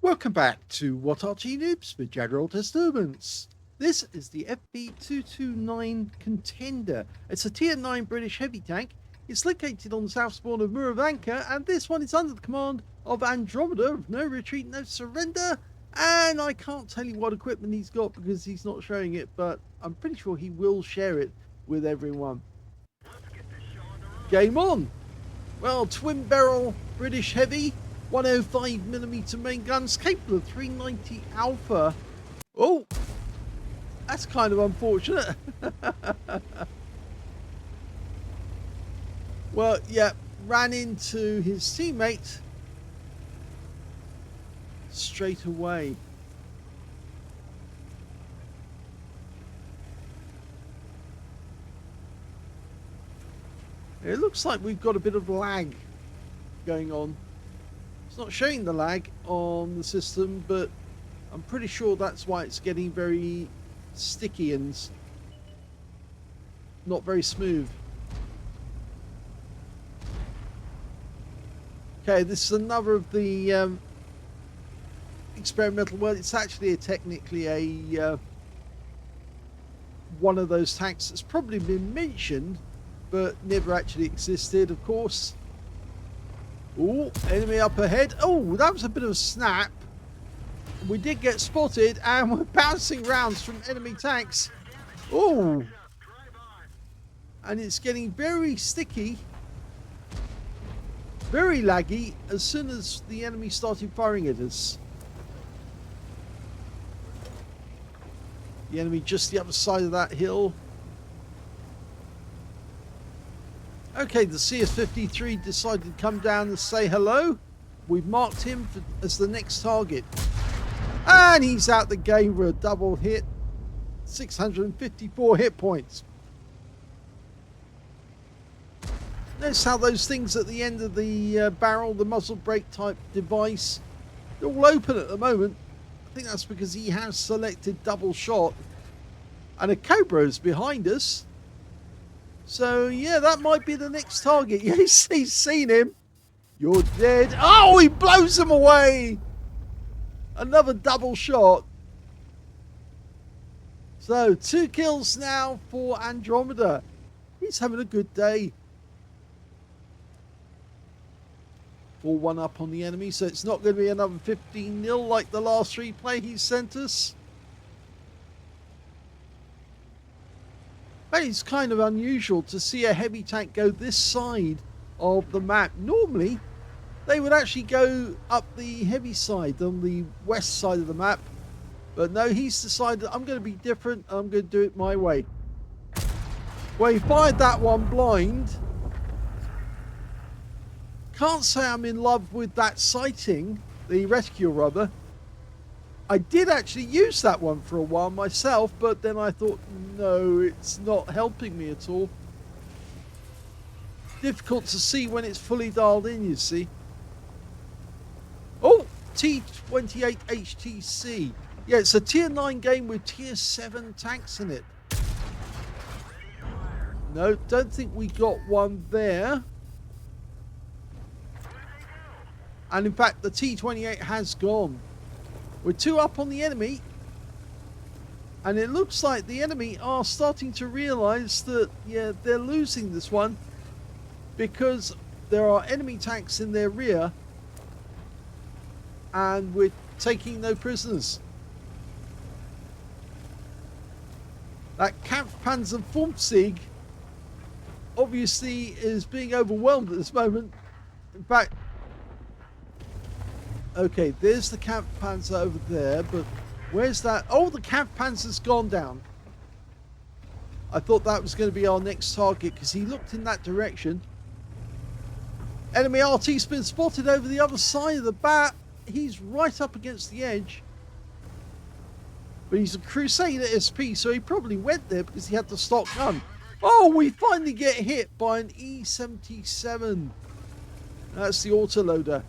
Welcome back to What Arty Noobs with General Disturbance. This is the FB229 Contender. It's a tier 9 British heavy tank. It's located on the south spawn of Murovanka, and this one is under the command of Andromeda of No Retreat, No Surrender. And I can't tell you what equipment he's got because he's not showing it, but I'm pretty sure he will share it with everyone. Game on! Well, twin barrel British heavy. 105mm main guns, capable of 390 alpha. Oh, that's kind of unfortunate. Well, yeah, ran into his teammate straight away. It looks like we've got a bit of lag going on. It's not showing the lag on the system, but I'm pretty sure that's why it's getting very sticky and not very smooth. Okay, this is another of the experimental world. It's actually technically a one of those tanks that's probably been mentioned, but never actually existed, of course. Oh, enemy up ahead. Oh, that was a bit of a snap. We did get spotted, and we're bouncing rounds from enemy tanks. Oh, and it's getting very sticky, very laggy as soon as the enemy started firing at us. The enemy just the other side of that hill. Okay, the CS-53 decided to come down and say hello. We've marked him as the next target. And he's out the game for a double hit. 654 hit points. Notice how those things at the end of the barrel, the muzzle brake type device, they're all open at the moment. I think that's because he has selected double shot. And a Cobra is behind us. So, yeah, that might be the next target. Yes, he's seen him. You're dead. Oh, he blows him away. Another double shot. So, 2 kills now for Andromeda. He's having a good day. 4-1 up on the enemy, so it's not going to be another 15-0 like the last replay he sent us. It's kind of unusual to see a heavy tank go this side of the map. Normally, they would actually go up the heavy side on the west side of the map. But no, he's decided I'm going to be different. I'm going to do it my way. Well, he fired that one blind. Can't say I'm in love with that sighting, the rescue rubber. I did actually use that one for a while myself, but then I thought, no, it's not helping me at all. Difficult to see when it's fully dialed in, you see. Oh, T28 HTC. Yeah, it's a tier 9 game with tier 7 tanks in it. No, don't think we got one there. And in fact, the T28 has gone. We're 2 up on the enemy, and it looks like the enemy are starting to realize that, yeah, they're losing this one because there are enemy tanks in their rear and we're taking no prisoners. That Kampfpanzer Fünfzig obviously is being overwhelmed at this moment. In fact, okay, there's the Kampfpanzer over there, but where's that? Oh, the Kampfpanzer's gone down. I thought that was going to be our next target because he looked in that direction. Enemy Arty's been spotted over the other side of the bat. He's right up against the edge. But he's a Crusader SP, so he probably went there because he had the stock gun. Oh, we finally get hit by an E77. That's the autoloader.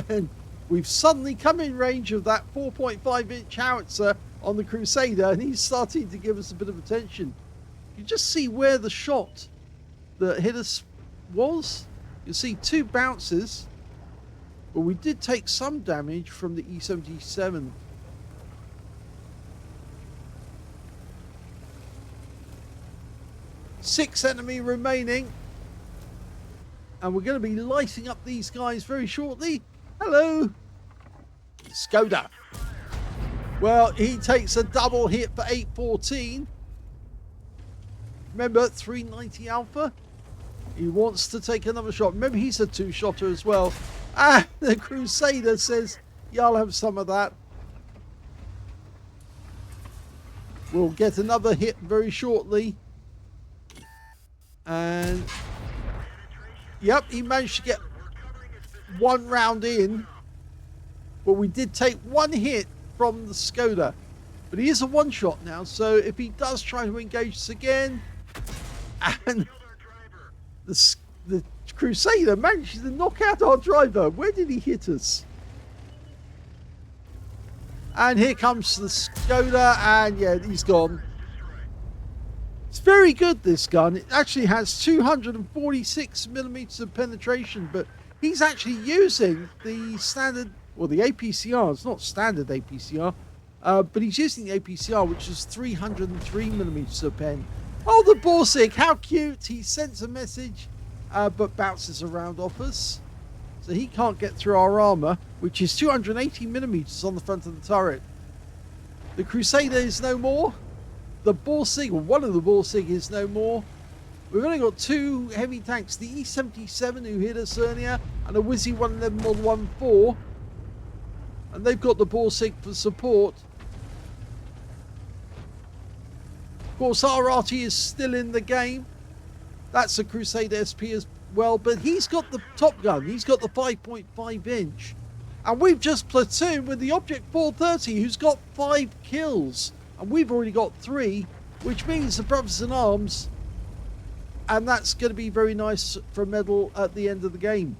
And we've suddenly come in range of that 4.5-inch howitzer on the Crusader, and he's starting to give us a bit of attention. You just see where the shot that hit us was. You see 2 bounces, but we did take some damage from the E77. Six enemy remaining. And we're going to be lighting up these guys very shortly. Hello. Skoda. Well, he takes a double hit for 814. Remember, 390 alpha. He wants to take another shot. Remember, he's a 2-shotter as well. Ah, the Crusader says, yeah, I'll have some of that. We'll get another hit very shortly. And yep, he managed to get 1 round in, but we did take 1 hit from the Skoda. But he is a 1-shot now, so if he does try to engage us again, and the Crusader manages to knock out our driver. Where did he hit us? And here comes the Skoda, and yeah, he's gone. It's very good, this gun. It actually has 246 millimeters of penetration, but he's actually using the standard, well, the APCR. It's not standard APCR, but he's using the APCR, which is 303 millimeters of pen. Oh, the Borsig, how cute. He sends a message, but bounces around off us. So he can't get through our armor, which is 280 millimeters on the front of the turret. The Crusader is no more. The Borsig, or one of the Borsig, is no more. We've only got 2 heavy tanks. The E77 who hit us earlier, and a Wizzy 111 Model 1-4. And they've got the Borsig for support. Of course, our Arty is still in the game. That's a Crusader SP as well, but he's got the top gun. He's got the 5.5 inch. And we've just platooned with the Object 430, who's got 5 kills. And we've already got 3, which means the brothers in arms. And that's going to be very nice for a medal at the end of the game.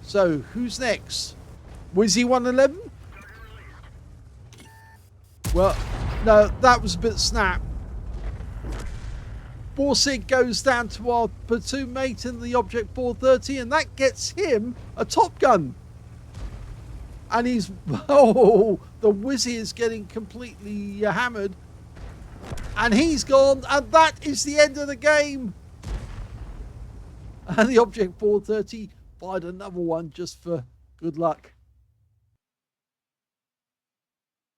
So, who's next? Wizzy 111? Well, no, that was a bit snap. Borsig goes down to our platoon mate in the Object 430, and that gets him a Top Gun. And he's, oh, the Wizzy is getting completely hammered. And he's gone, and that is the end of the game. And the Object 430 fired another one just for good luck.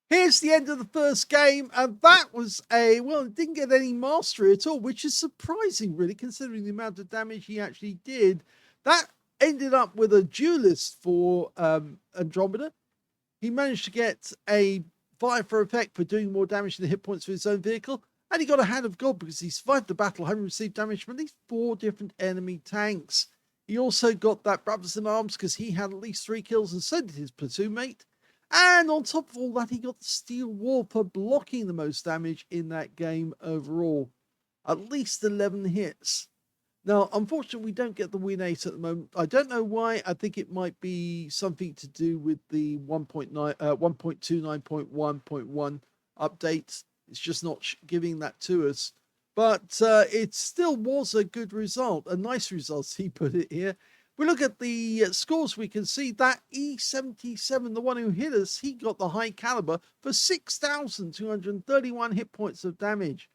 Here's the end of the first game, and that was well, it didn't get any mastery at all, which is surprising, really, considering the amount of damage he actually did. That ended up with a duelist for Andromeda. He managed to get a fire for effect for doing more damage than the hit points for his own vehicle, and he got a Hand of God because he survived the battle, having received damage from at least 4 different enemy tanks. He also got that Brothers in Arms because he had at least 3 kills, and so did his platoon mate. And on top of all that, he got the Steel Wall for blocking the most damage in that game overall. At least 11 hits. Now, unfortunately, we don't get the Win 8 at the moment. I don't know why. I think it might be something to do with the 1.29.1.1 update. It's just not giving that to us. But it still was a good result, a nice result, he put it here. We look at the scores, we can see that E77, the one who hit us, he got the high caliber for 6,231 hit points of damage.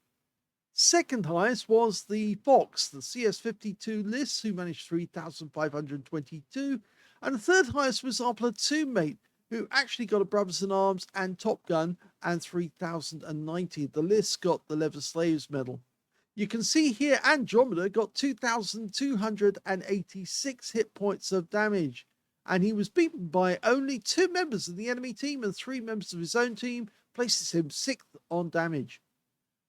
Second highest was the Fox, the CS52 Liss, who managed 3,522. And the third highest was our platoon mate, who actually got a Brothers in Arms and Top Gun and 3,090. The Liss got the Leather Slaves medal. You can see here Andromeda got 2,286 hit points of damage. And he was beaten by only 2 members of the enemy team and 3 members of his own team, places him 6th on damage.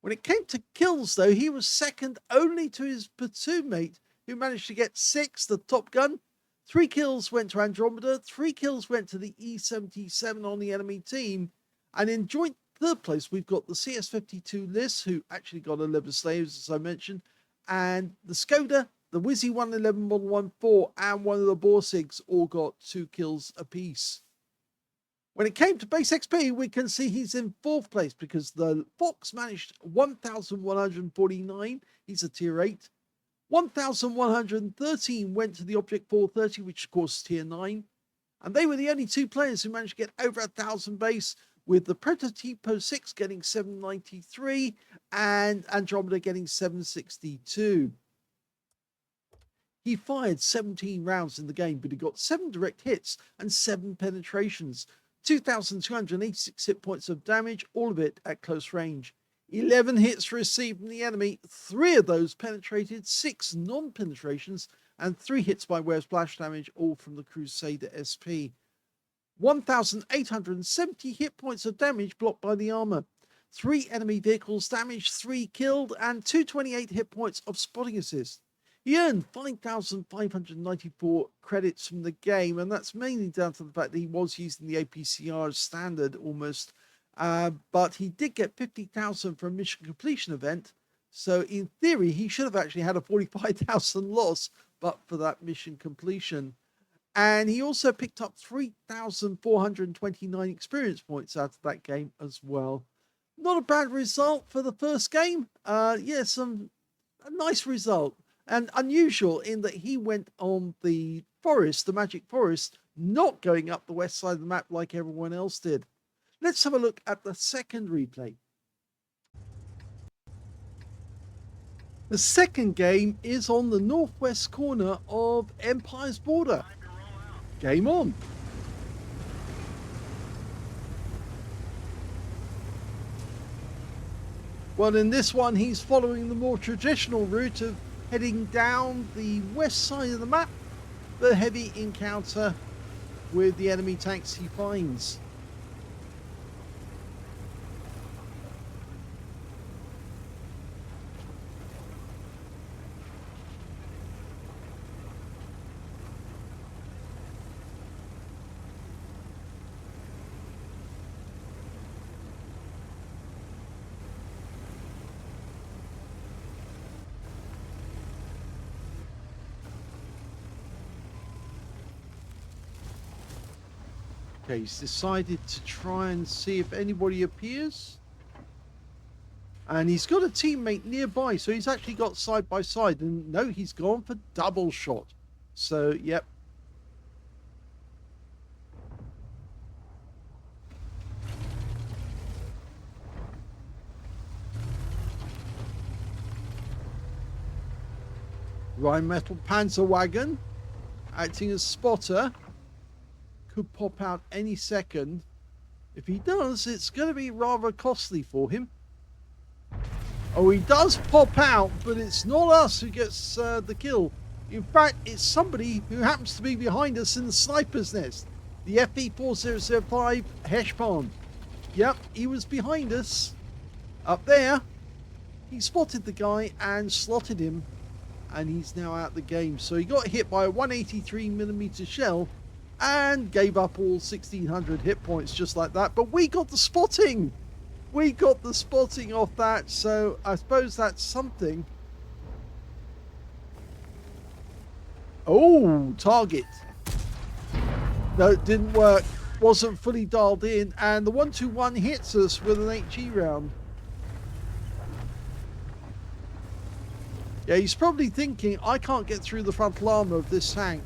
When it came to kills, though, he was second only to his platoon mate, who managed to get 6, the Top Gun. 3 kills went to Andromeda, 3 kills went to the E77 on the enemy team, and in joint third place, we've got the CS52 Liss, who actually got 11 slaves, as I mentioned, and the Skoda, the Wizzy 111 Model 1-4, and one of the Borsigs all got 2 kills apiece. When it came to base XP, we can see he's in 4th place because the Fox managed 1,149. He's a tier 8. 1,113 went to the Object 430, which of course is tier 9. And they were the only 2 players who managed to get over 1,000 base, with the Prototypo 6 getting 793 and Andromeda getting 762. He fired 17 rounds in the game, but he got 7 direct hits and 7 penetrations. 2,286 hit points of damage, all of it at close range. 11 hits received from the enemy, 3 of those penetrated, 6 non-penetrations, and 3 hits by way of splash damage, all from the Crusader SP. 1,870 hit points of damage blocked by the armor. 3 enemy vehicles damaged, 3 killed, and 228 hit points of spotting assist. He earned 5,594 credits from the game, and that's mainly down to the fact that he was using the APCR as standard almost. But he did get 50,000 for a mission completion event. So in theory, he should have actually had a 45,000 loss, but for that mission completion. And he also picked up 3,429 experience points out of that game as well. Not a bad result for the first game. A nice result. And unusual in that he went on the forest, the Magic Forest, not going up the west side of the map like everyone else did. Let's have a look at the second replay. The second game is on the northwest corner of Empire's border. Game on. Well, in this one, he's following the more traditional route of heading down the west side of the map, the heavy encounter with the enemy tanks he finds. Okay, he's decided to try and see if anybody appears. And he's got a teammate nearby, so he's actually got side by side. And no, he's gone for double shot. So, yep. Rheinmetall Panzerwagen acting as spotter. Could pop out any second. If he does, it's going to be rather costly for him. Oh, he does pop out, but it's not us who gets the kill. In fact, it's somebody who happens to be behind us in the sniper's nest. The FE4005 Heshpon. Yep, he was behind us. Up there. He spotted the guy and slotted him. And he's now out the game. So he got hit by a 183mm shell and gave up all 1,600 hit points just like that. But we got the spotting. We got the spotting off that. So I suppose that's something. Oh, target. No, it didn't work. Wasn't fully dialed in. And the 121 hits us with an HE round. Yeah, he's probably thinking, I can't get through the frontal armor of this tank.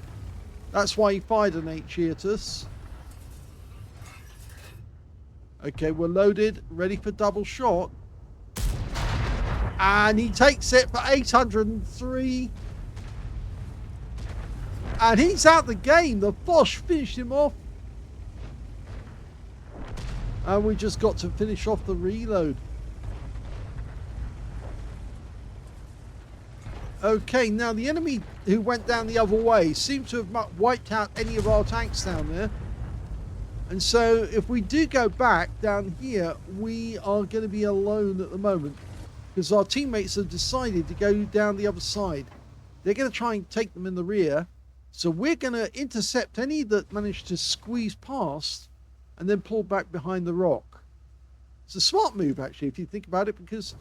That's why he fired an HE at us. Okay, we're loaded, ready for double shot. And he takes it for 803. And he's out the game. The Bosch finished him off. And we just got to finish off the reload. Okay, now the enemy who went down the other way seems to have wiped out any of our tanks down there. And so if we do go back down here, we are going to be alone at the moment. Because our teammates have decided to go down the other side. They're going to try and take them in the rear. So we're going to intercept any that manage to squeeze past and then pull back behind the rock. It's a smart move, actually, if you think about it, because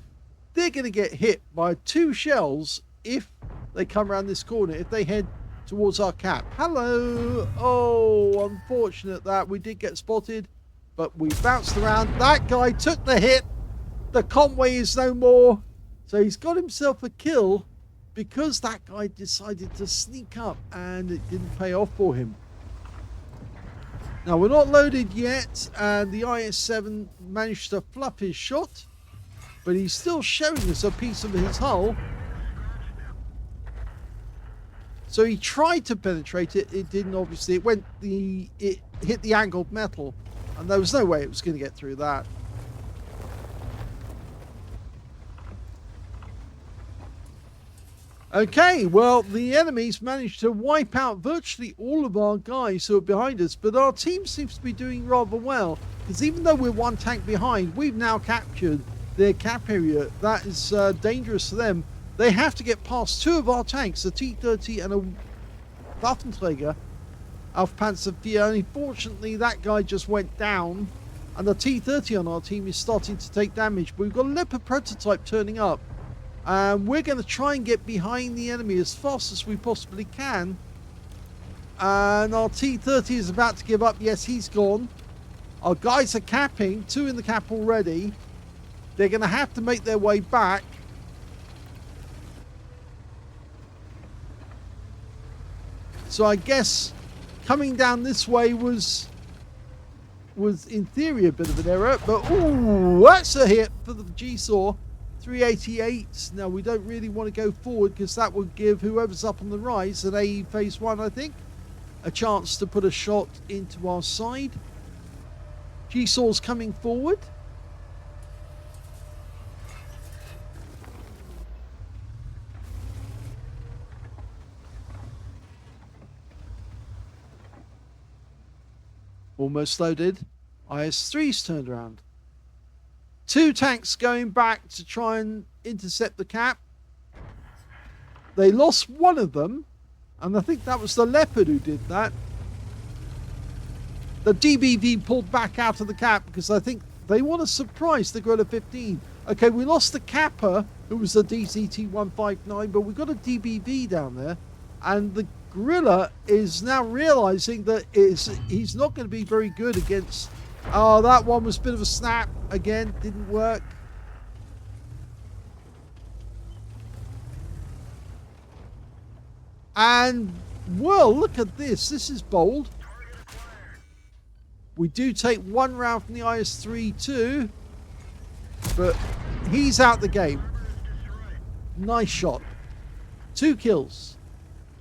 they're going to get hit by 2 shells if they come around this corner, if they head towards our cap. Hello. Oh, unfortunate that we did get spotted. but we bounced around. That guy took the hit. The Conway is no more. So he's got himself a kill because that guy decided to sneak up and it didn't pay off for him. Now we're not loaded yet, and the IS-7 managed to fluff his shot, but he's still showing us a piece of his hull. So he tried to penetrate it. It didn't, obviously. It hit the angled metal, and there was no way it was going to get through that. Okay, well, the enemies managed to wipe out virtually all of our guys who are behind us, but our team seems to be doing rather well, because even though we're one tank behind, we've now captured their cap area. That is dangerous for them. They have to get past two of our tanks, a T-30 and a Waffenträger, auf Panzer IV. Unfortunately, that guy just went down, and the T-30 on our team is starting to take damage. But we've got a Leopard prototype turning up. We're going to try and get behind the enemy as fast as we possibly can. And our T-30 is about to give up. Yes, he's gone. Our guys are capping. Two in the cap already. They're going to have to make their way back. So I guess coming down this way was in theory a bit of an error. But, ooh, that's a hit for the G-Saw. 388. Now we don't really want to go forward because that would give whoever's up on the rise an AE phase 1, I think, a chance to put a shot into our side. G-Saw's coming forward. Almost loaded. IS-3's turned around. Two tanks going back to try and intercept the cap. They lost one of them, and I think that was the Leopard who did that. The DBV pulled back out of the cap because I think they want to surprise the Gorilla 15. Okay, we lost the Kappa, who was the DCT-159, but we've got a DBV down there, and the Gorilla is now realizing that he's not going to be very good against... Oh, that one was a bit of a snap. Again, didn't work. And, well, look at this. This is bold. We do take one round from the IS-3 too. But he's out the game. Nice shot. 2 kills.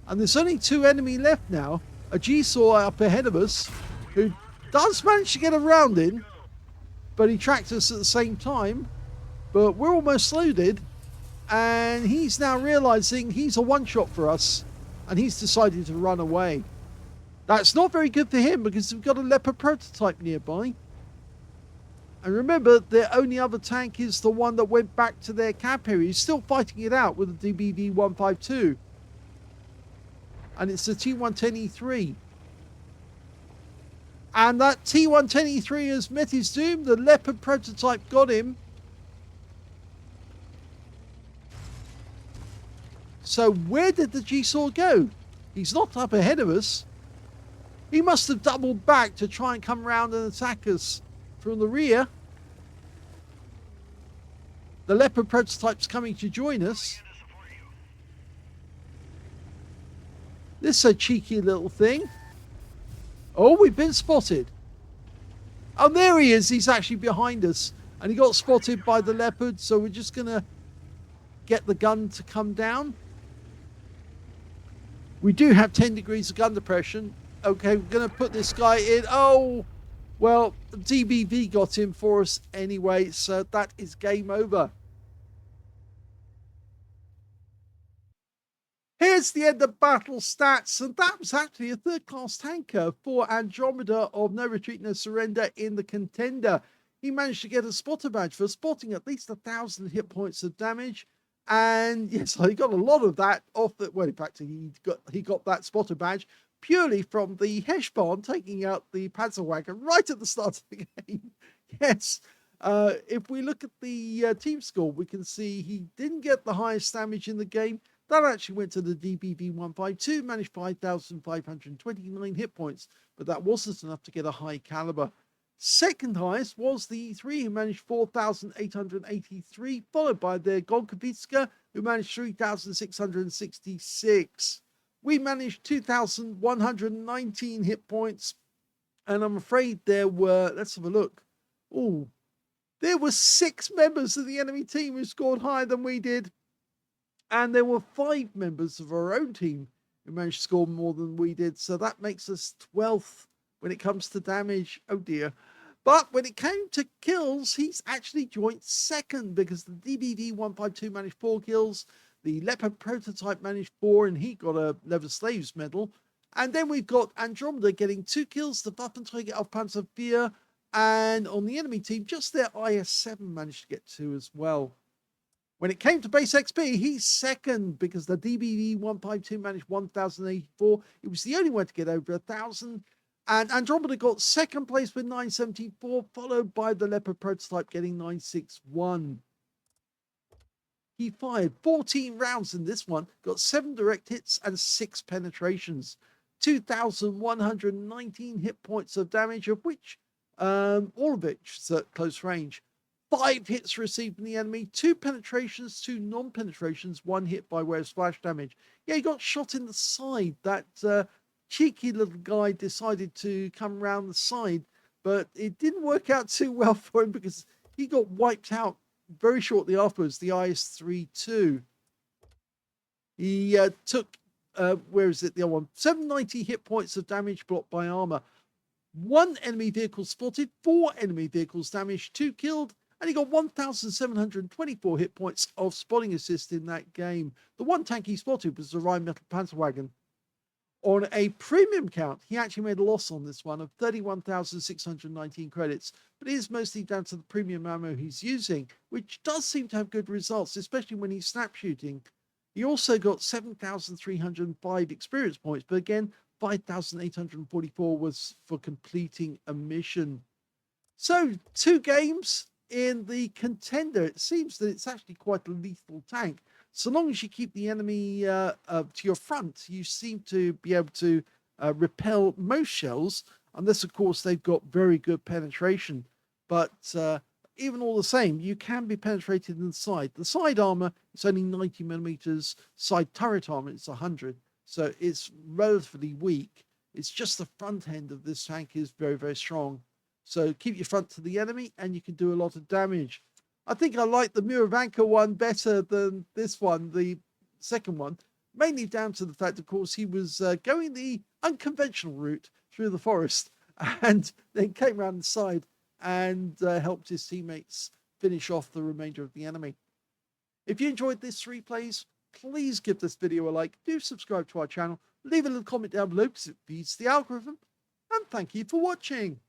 And there's only 2 enemy left now. A G-Saw up ahead of us who does manage to get around in, but he tracked us at the same time. But we're almost loaded, and he's now realizing he's a one-shot for us, and he's decided to run away. That's not very good for him because we've got a Leopard prototype nearby. And remember, their only other tank is the one that went back to their cap area. He's still fighting it out with the DBV-152. And it's the T-110E3. And that T-110E3 has met his doom. The Leopard prototype got him. So where did the G-Saw go? He's not up ahead of us. He must have doubled back to try and come around and attack us from the rear. The Leopard prototype's coming to join us. This is a cheeky little thing. Oh, we've been spotted. Oh, there he is. He's actually behind us. And he got spotted by the Leopard. So we're just going to get the gun to come down. We do have 10 degrees of gun depression. Okay, we're going to put this guy in. Oh, well, DBV got him for us anyway. So that is game over. Here's the end of battle stats, and that was actually a third-class tanker for Andromeda of No Retreat, No Surrender in the Contender. He managed to get a spotter badge for spotting at least 1,000 hit points of damage, and yes, he got a lot of that off the... Well, in fact, he got that spotter badge purely from the Heshbon taking out the Panzerwagen right at the start of the game. Yes, if we look at the team score, we can see he didn't get the highest damage in the game. That actually went to the DBV-152, managed 5,529 hit points, but that wasn't enough to get a high caliber. Second highest was the E3, who managed 4,883, followed by the Gonkovitska, who managed 3,666. We managed 2,119 hit points, and I'm afraid there were, let's have a look. Oh, there were 6 members of the enemy team who scored higher than we did, and there were 5 members of our own team who managed to score more than we did, so that makes us 12th when it comes to damage. Oh dear. But when it came to kills, he's actually joint second, because the DBV152 managed 4 kills, the Leopard prototype managed 4, and he got a Leather Slaves medal. And then we've got Andromeda getting 2 kills, the Waffenträger auf Panzer IV, and on the enemy team, just their IS-7 managed to get 2 as well. When it came to base XP, he's second, because the DBV152 managed 1,084. It was the only one to get over 1,000. And Andromeda got second place with 974, followed by the Leopard prototype getting 961. He fired 14 rounds in this one, got 7 direct hits and 6 penetrations. 2,119 hit points of damage, of which all of it is at close range. 5 hits received from the enemy, 2 penetrations, 2 non-penetrations, 1 hit by way of splash damage. Yeah, he got shot in the side. That cheeky little guy decided to come around the side, but it didn't work out too well for him, because he got wiped out very shortly afterwards, the IS-3 too. He took, where is it, the other one? 790 hit points of damage blocked by armor. 1 enemy vehicle spotted, 4 enemy vehicles damaged, 2 killed, and he got 1,724 hit points of spotting assist in that game. The one tank he spotted was the Rheinmetall Panzerwagen. On a premium count, he actually made a loss on this one of 31,619 credits, but it is mostly down to the premium ammo he's using, which does seem to have good results, especially when he's snap shooting. He also got 7,305 experience points, but again, 5,844 was for completing a mission. So, 2 games in the Contender. It seems that it's actually quite a lethal tank. So long as you keep the enemy to your front, you seem to be able to repel most shells, unless, of course, they've got very good penetration. But even all the same, you can be penetrated in the side. The side armor is only 90 millimeters. Side turret armor is 100. So it's relatively weak. It's just the front end of this tank is very, very strong. So keep your front to the enemy, and you can do a lot of damage. I think I like the Murovanka one better than this one, the second one, mainly down to the fact, of course, he was going the unconventional route through the forest, and then came around the side and helped his teammates finish off the remainder of the enemy. If you enjoyed this replays, please give this video a like, do subscribe to our channel, leave a little comment down below because it feeds the algorithm, and thank you for watching.